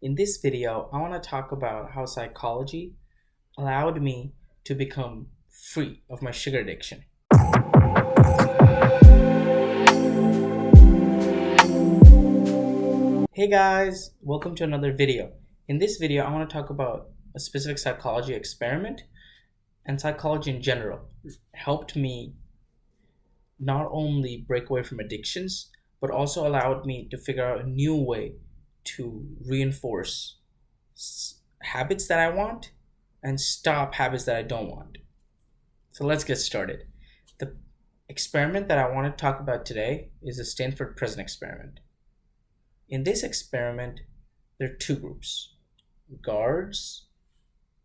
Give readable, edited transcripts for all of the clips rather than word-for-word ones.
In this video, I want to talk about how psychology allowed me to become free of my sugar addiction. Hey guys, welcome to another video. In this video, I want to talk about a specific psychology experiment and psychology in general helped me not only break away from addictions, but also allowed me to figure out a new way to reinforce habits that I want and stop habits that I don't want. So let's get started. The experiment that I want to talk about today is the Stanford Prison Experiment. In this experiment, there are two groups: guards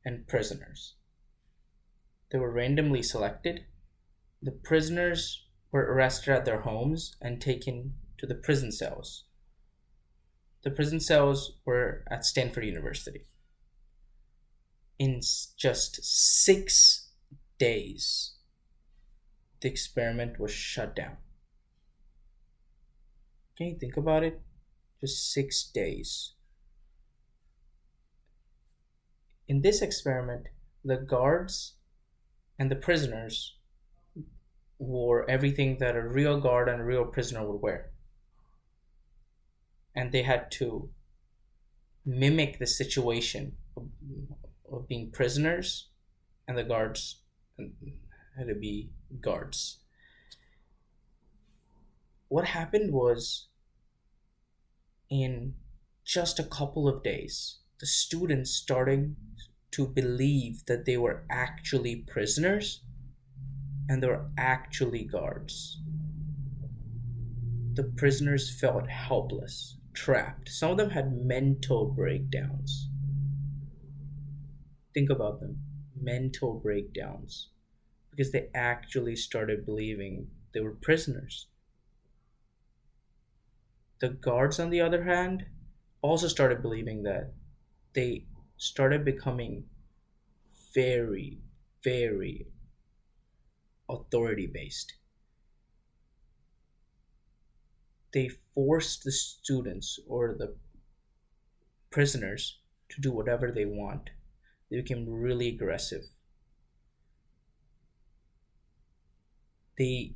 and prisoners. They were randomly selected. The prisoners were arrested at their homes and taken to the prison cells. The prison cells were at Stanford University. In just 6 days, the experiment was shut down. Can you think about it? Just 6 days. In this experiment, the guards and the prisoners wore everything that a real guard and a real prisoner would wear. And they had to mimic the situation of being prisoners, and the guards had to be guards. What happened was, in just a couple of days, the students started to believe that they were actually prisoners and they were actually guards. The prisoners felt helpless, trapped. Some of them had mental breakdowns. Think about them: mental breakdowns, because they actually started believing they were prisoners. The guards, on the other hand, also started believing that. They started becoming very, very authority based. They forced the students or the prisoners to do whatever they want. They became really aggressive. They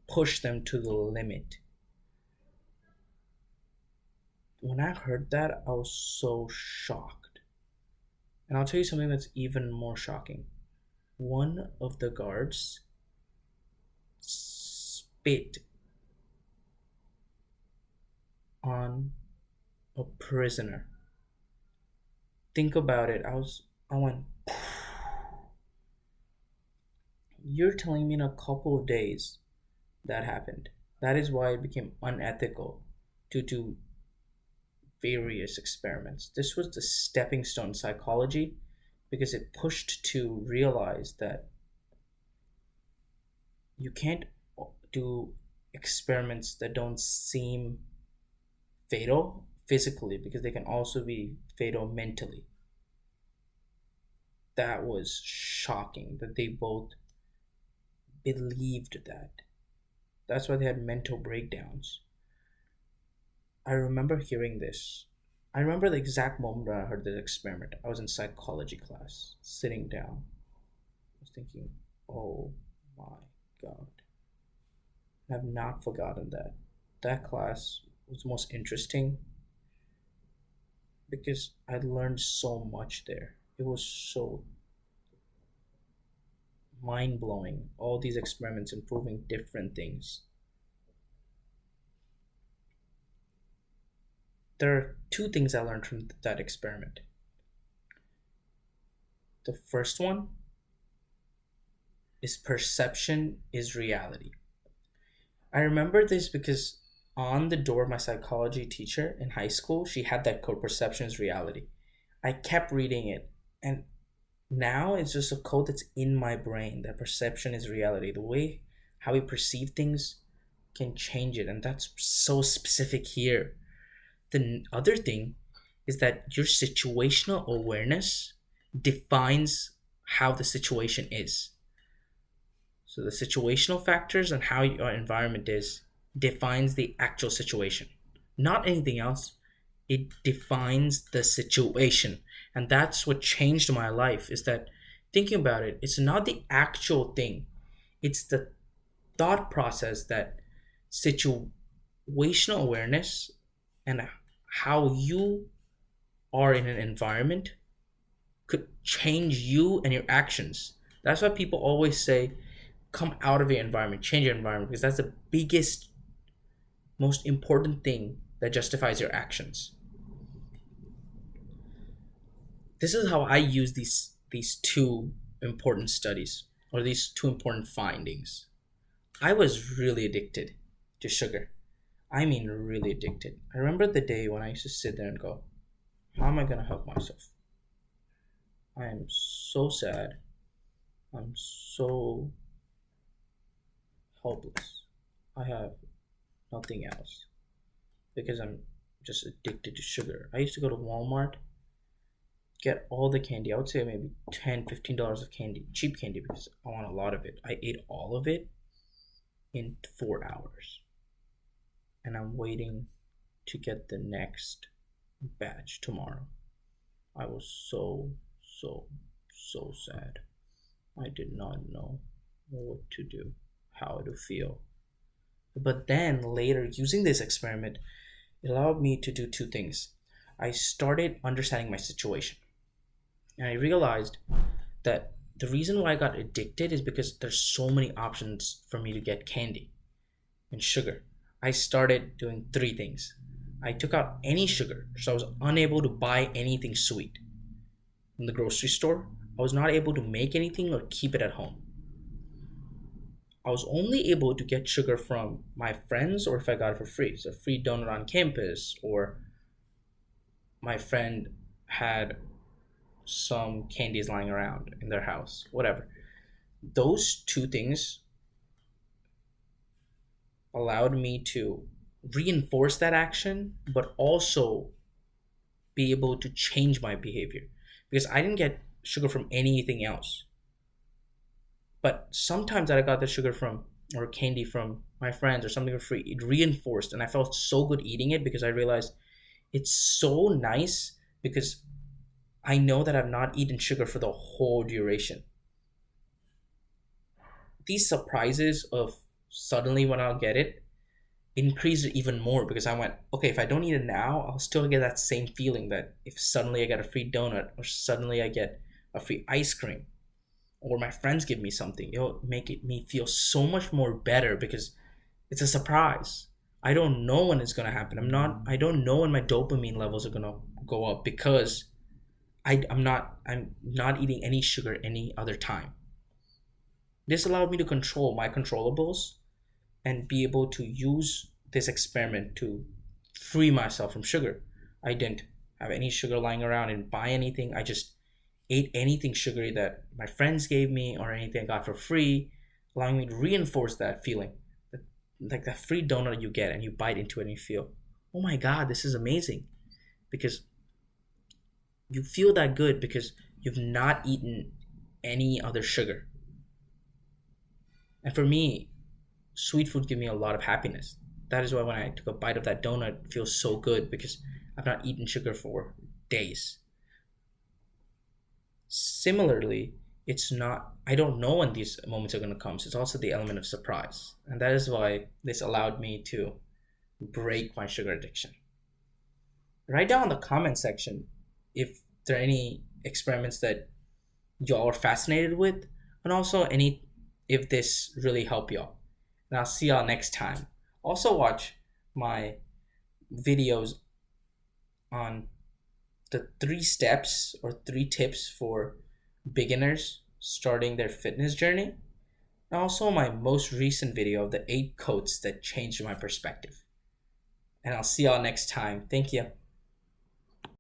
pushed them to the limit. When I heard that, I was so shocked. And I'll tell you something that's even more shocking. One of the guards spit on a prisoner. Think about it. I went, you're telling me in a couple of days that happened. That is why it became unethical to do various experiments. This was the stepping stone psychology, because it pushed to realize that you can't do experiments that don't seem fatal physically, because they can also be fatal mentally. That was shocking that they both believed that. That's why they had mental breakdowns. I remember hearing this. I remember the exact moment when I heard this experiment. I was in psychology class, sitting down. I was thinking, oh my God. I have not forgotten that. That class was most interesting because I learned so much there. It was so mind blowing. All these experiments improving different things. There are two things I learned from that experiment. The first one is perception is reality. I remember this because on the door of my psychology teacher in high school, she had that code: perception is reality. I kept reading it, and now it's just a code that's in my brain, that perception is reality. The way how we perceive things can change it, and that's so specific here. The other thing is that your situational awareness defines how the situation is. So the situational factors and how your environment is defines the actual situation, not anything else. it defines the situation. And that's what changed my life, is that thinking about it, it's not the actual thing, it's the thought process, that situational awareness, and how you are in an environment could change you and your actions. That's why people always say, come out of your environment, change your environment, because that's the biggest, most important thing that justifies your actions. This is how I use these two important studies, or these two important findings. I was really addicted to sugar. I mean, really addicted. I remember the day when I used to sit there and go, how am I going to help myself? I am so sad. I'm so helpless. I have nothing else because I'm just addicted to sugar. I used to go to Walmart, get all the candy. I would say maybe $10, $15 of candy, cheap candy, because I want a lot of it. I ate all of it in 4 hours, and I'm waiting to get the next batch tomorrow. I was so sad. I did not know what to do, how to feel. But then later, using this experiment, it allowed me to do two things. I started understanding my situation, and I realized that the reason why I got addicted is because there's so many options for me to get candy and sugar. I started doing three things. I took out any sugar, so I was unable to buy anything sweet in the grocery store. I was not able to make anything or keep it at home. I was only able to get sugar from my friends, or if I got it for free. So, free donut on campus, or my friend had some candies lying around in their house, whatever. Those two things allowed me to reinforce that action, but also be able to change my behavior, because I didn't get sugar from anything else. But sometimes that I got the sugar from, or candy from my friends or something for free, it reinforced, and I felt so good eating it, because I realized it's so nice, because I know that I've not eaten sugar for the whole duration. These surprises of suddenly when I'll get it increased it even more, because I went, okay, if I don't eat it now, I'll still get that same feeling, that if suddenly I get a free donut, or suddenly I get a free ice cream, or my friends give me something, it'll make it me feel so much more better, because it's a surprise. I don't know when it's gonna happen. I don't know when my dopamine levels are gonna go up, because I'm not eating any sugar any other time. This allowed me to control my controllables, and be able to use this experiment to free myself from sugar. I didn't have any sugar lying around and buy anything. I just ate anything sugary that my friends gave me, or anything I got for free, allowing me to reinforce that feeling. Like that free donut you get and you bite into it and you feel, oh my God, this is amazing. Because you feel that good because you've not eaten any other sugar. And for me, sweet food give me a lot of happiness. That is why when I took a bite of that donut, it feels so good, because I've not eaten sugar for days. Similarly, it's not, I don't know when these moments are going to come. So it's also the element of surprise. And that is why this allowed me to break my sugar addiction. Write down in the comment section if there are any experiments that y'all are fascinated with, and also any if this really helped y'all. And I'll see y'all next time. Also watch my videos on the 3 steps or 3 tips for beginners starting their fitness journey. And also my most recent video of the 8 quotes that changed my perspective. And I'll see y'all next time. Thank you.